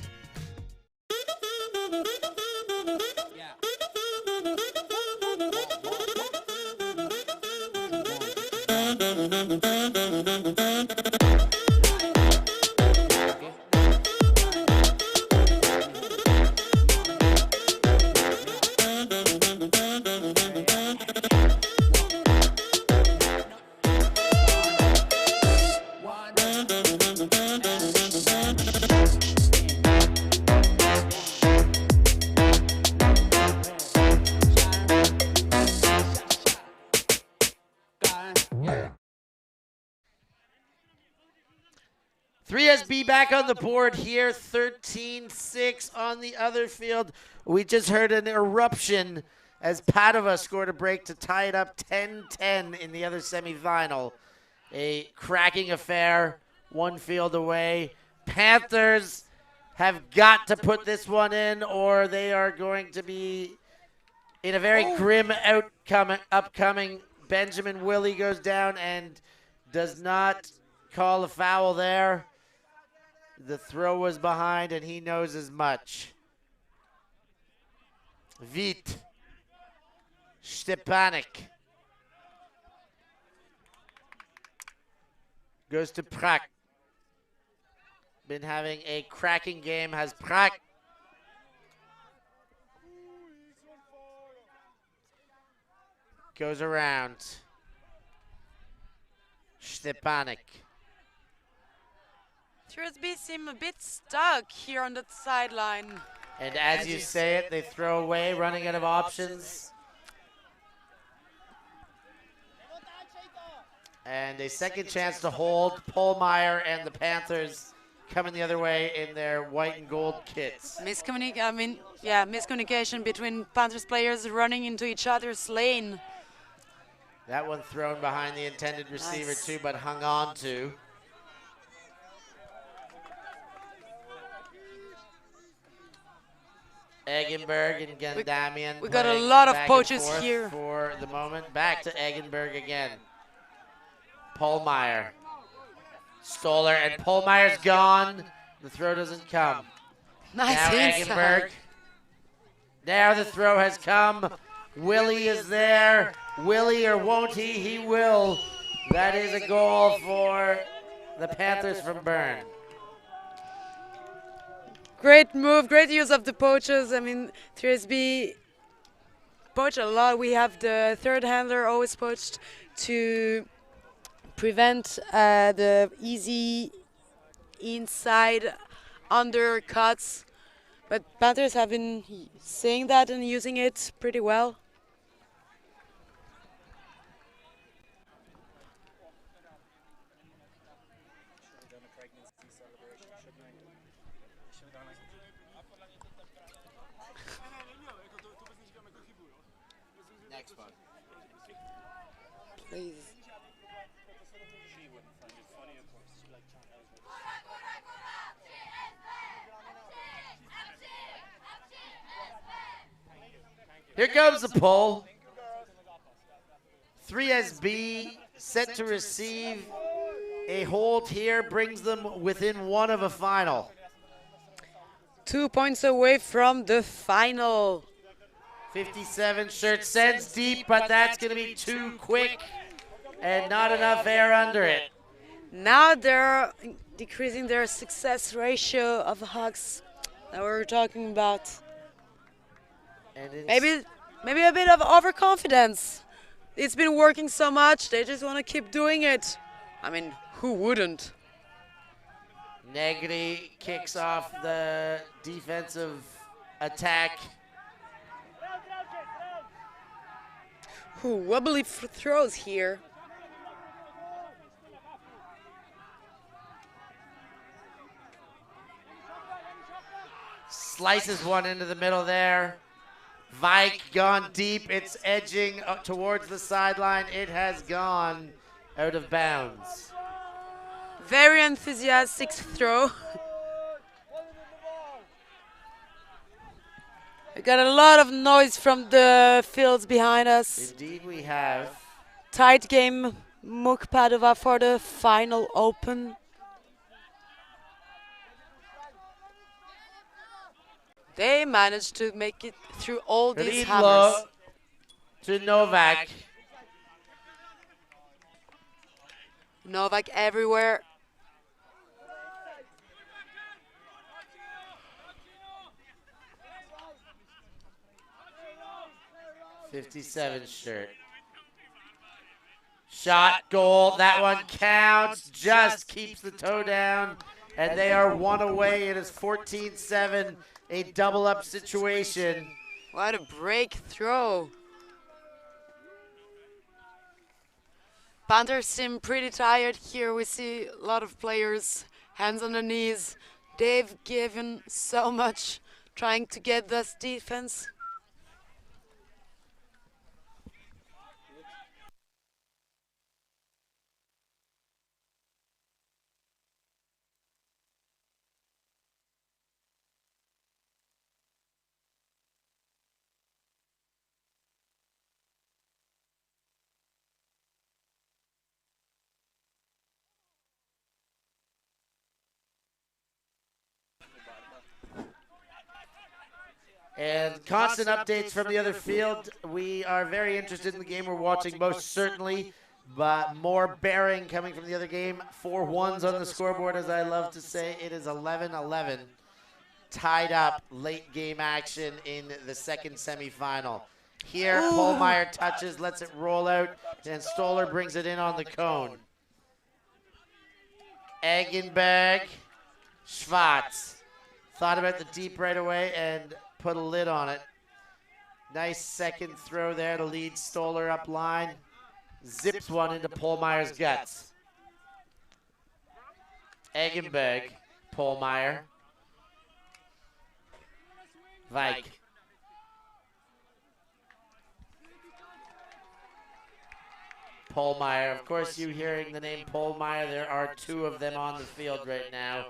SB back on the board here, 13-6 on the other field. We just heard an eruption as Padova scored a break to tie it up 10-10 in the other semifinal. A cracking affair, one field away. Panthers have got to put this one in or they are going to be in a very grim upcoming. Benjamin Willie goes down and does not call a foul there. The throw was behind, and he knows as much. Vit. Stepanek. Goes to Prak. Been having a cracking game, has Prak. Goes around. Stepanek. Frisbee seem a bit stuck here on the sideline. And as you say it, they throw away, running out of options. And a second chance to hold. Polmeyer and the Panthers coming the other way in their white and gold kits. Miscommunication between Panthers players running into each other's lane. That one thrown behind the intended receiver too, but hung on to. Eggenberg and Gandamian. We got a lot of poaches here for the moment. Back to Eggenberg again. Polmeyer. Stoller and Polmeyer's gone. The throw doesn't come. Nice now Eggenberg. Now the throw has come. Willie is there. Willie or won't he? He will. That is a goal for the Panthers from Bern. Great move, great use of the poachers. I mean, Frisbee poach a lot. We have the third handler always poached to prevent the easy inside undercuts. But Panthers have been seeing that and using it pretty well. Next one. Please. Here comes the pull. 3SB set to receive. A hold here brings them within one of a final. 2 points away from the final. 57 shirt sends deep, but that's going to be too quick and not enough air under it. Now they're decreasing their success ratio of Hawks that we were talking about. And it's Maybe a bit of overconfidence. It's been working so much, they just want to keep doing it. I mean, who wouldn't? Negri kicks off the defensive attack. Ooh, wobbly throws here. Slices one into the middle there. Vike gone deep. It's edging up towards the sideline. It has gone out of bounds. Very enthusiastic throw. We got a lot of noise from the fields behind us. Indeed we have. Tight game, Muk Padova for the final open. They managed to make it through all these hammers. Ridlo to Novak. Novak everywhere. '57 shirt. Shot, goal, that one counts, just keeps the toe down, and they are one away. It is 14-7, a double-up situation. What a break throw. Panthers seem pretty tired here. We see a lot of players, hands on the knees. They've given so much trying to get this defense. And constant updates from the other field. We are very interested in the game we're watching, most certainly, but more bearing coming from the other game. 4 1s on the scoreboard, as I love to say. It is 11-11. Tied up, late game action in the second semifinal. Here, Polmeyer touches, lets it roll out, and Stoller brings it in on the cone. Eggenberg, Schwartz. Thought about the deep right away and put a lid on it. Nice second throw there to lead Stoller up line. Zips one into Polmeyer's guts. Eggenberg, Polmeyer. Vike. Polmeyer. Of course, you hearing the name Polmeyer, there are 2 of them on the field right now.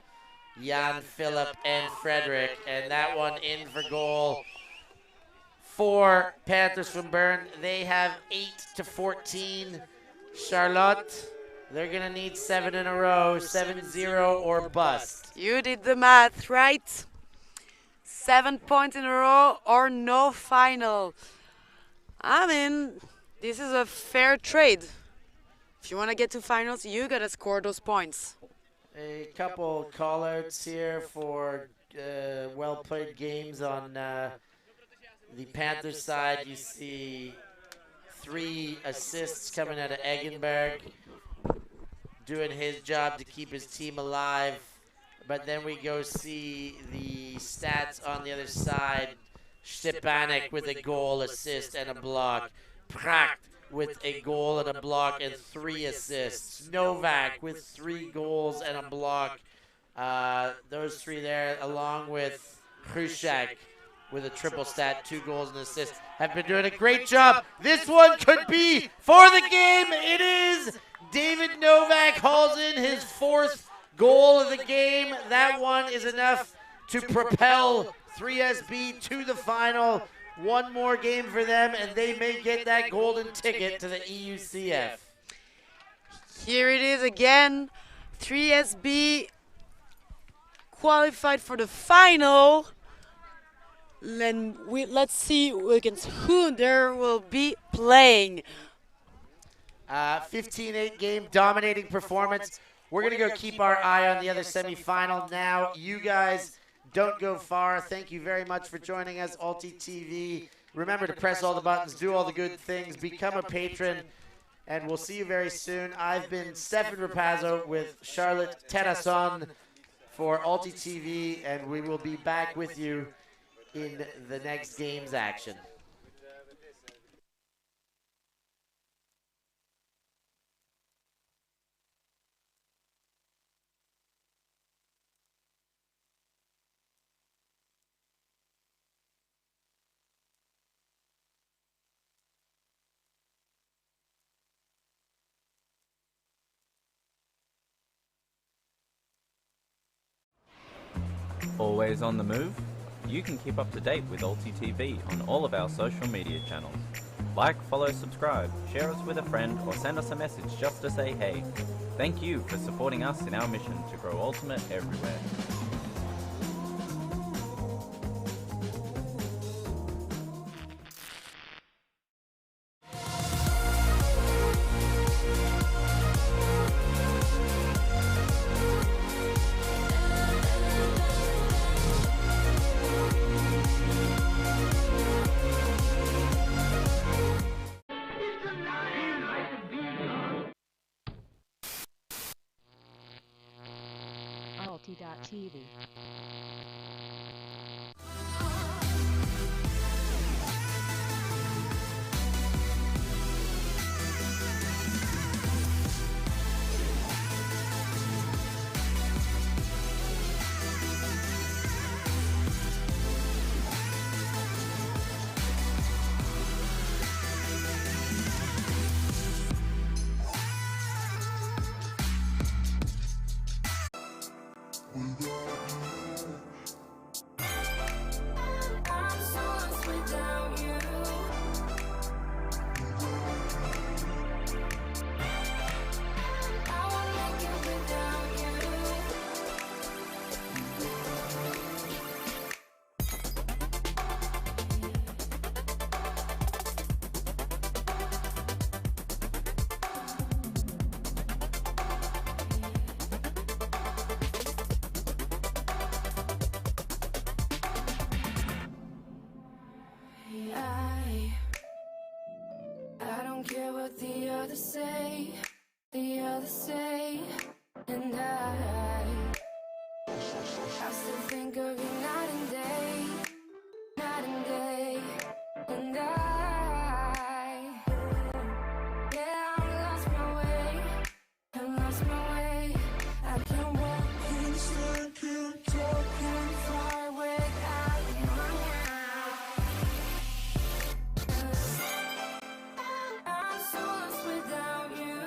Jan Philip and Frederick, and that one in for goal for Panthers from Bern. They have 8-14. Charlotte, they're going to need 7 in a row, 7-0 or bust. You did the math, right? 7 points in a row or no final. I mean, this is a fair trade. If you want to get to finals, you got to score those points. A couple call-outs here for well-played games on the Panthers side. You see 3 assists coming out of Eggenberg, doing his job to keep his team alive. But then we go see the stats on the other side. Stepanek with a goal, assist, and a block. Pracht with a goal and a block and 3 assists. Novak with 3 goals and a block. Those 3 there, along with Hrushak with a triple stat, 2 goals and assists, have been doing a great job. This one could be for the game. It is. David Novak hauls in his 4th goal of the game. That one is enough to propel 3SB to the final. 1 more game for them, and they may get that golden ticket to the EUCF. Here it is again. 3SB qualified for the final. Then let's see against who there will be playing. 15-8 game, dominating performance. We're going to go keep our eye on the other semifinal now. You guys Don't go far. Thank you very much for joining us, ULTI.TV. Remember to press all the buttons, do all the good things, become a patron, and we'll see you very soon. I've been Stef Pazzo with Charlotte Terrasson for ULTI.TV, and we will be back with you in the next game's action. Always on the move? You can keep up to date with ULTI.TV on all of our social media channels. Like, follow, subscribe, share us with a friend, or send us a message just to say hey. Thank you for supporting us in our mission to grow Ultimate everywhere. ULTI.TV. I don't care what the others say, and I still think of you night and day, and yeah, I've lost my way, I can't walk and stand, can't talk and fly without you now. I'm so lost without you.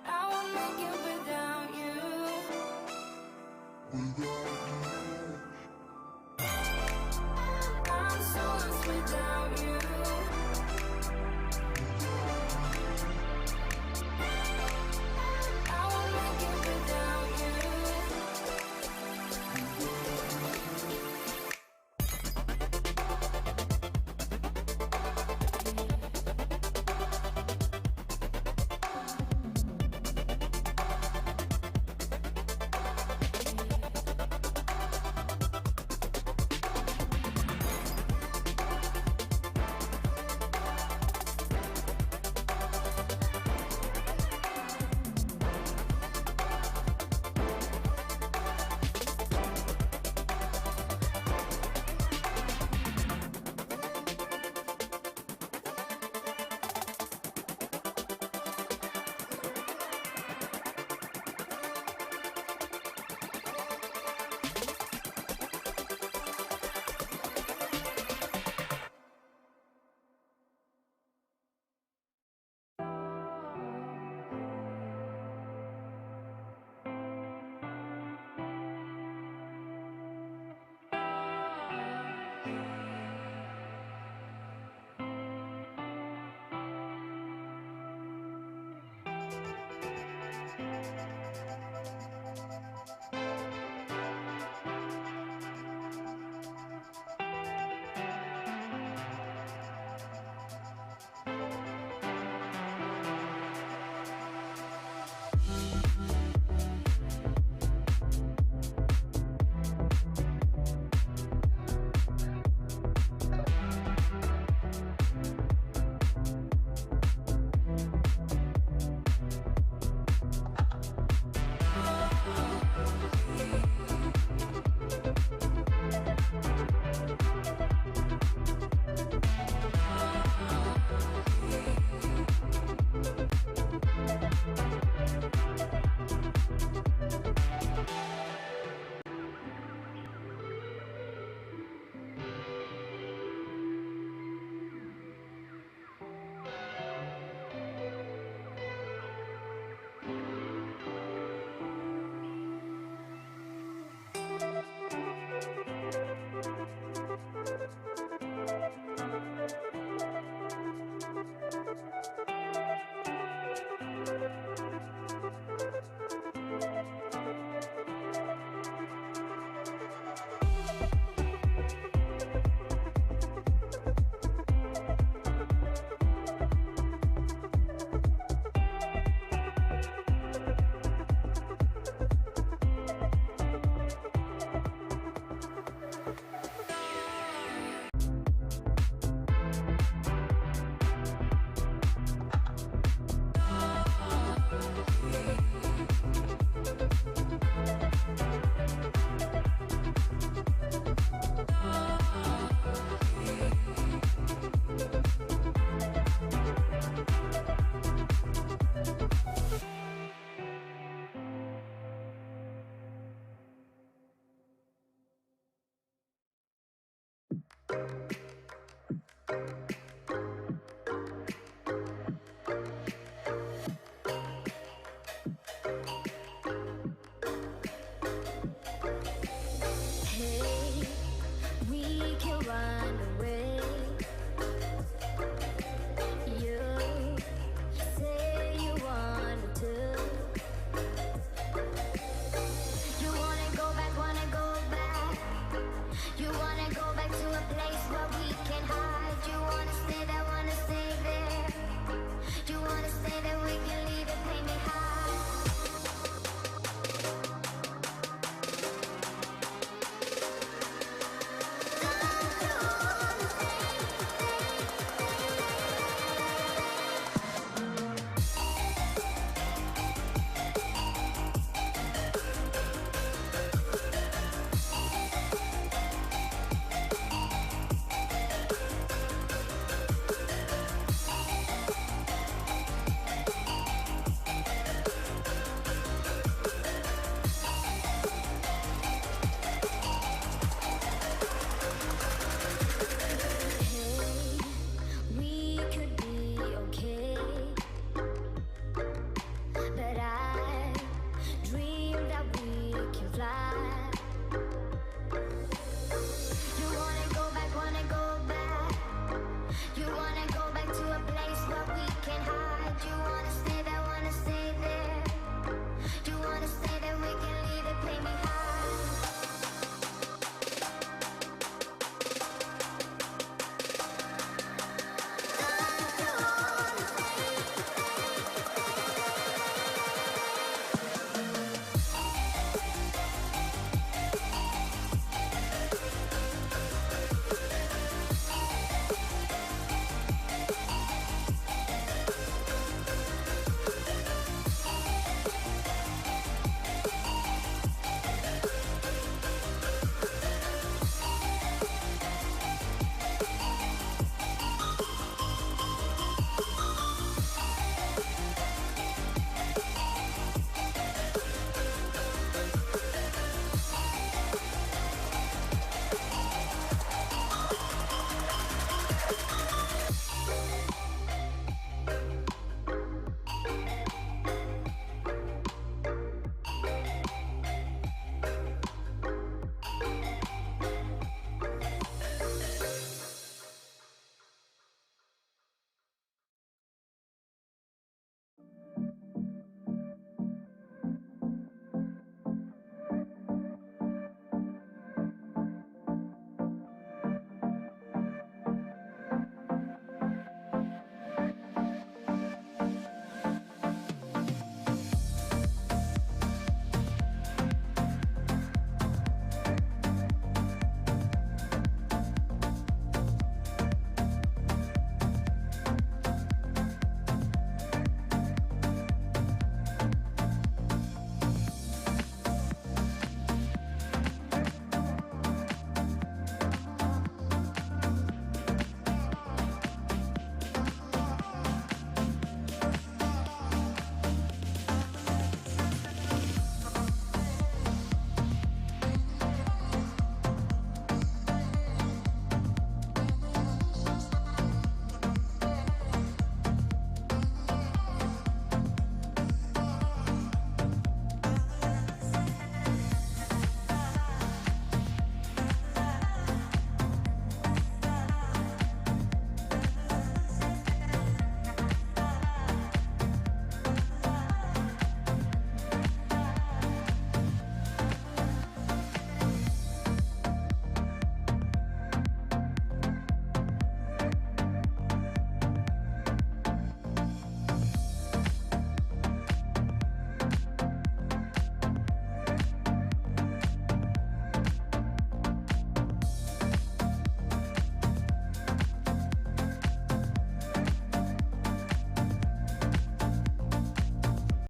I won't make it without you.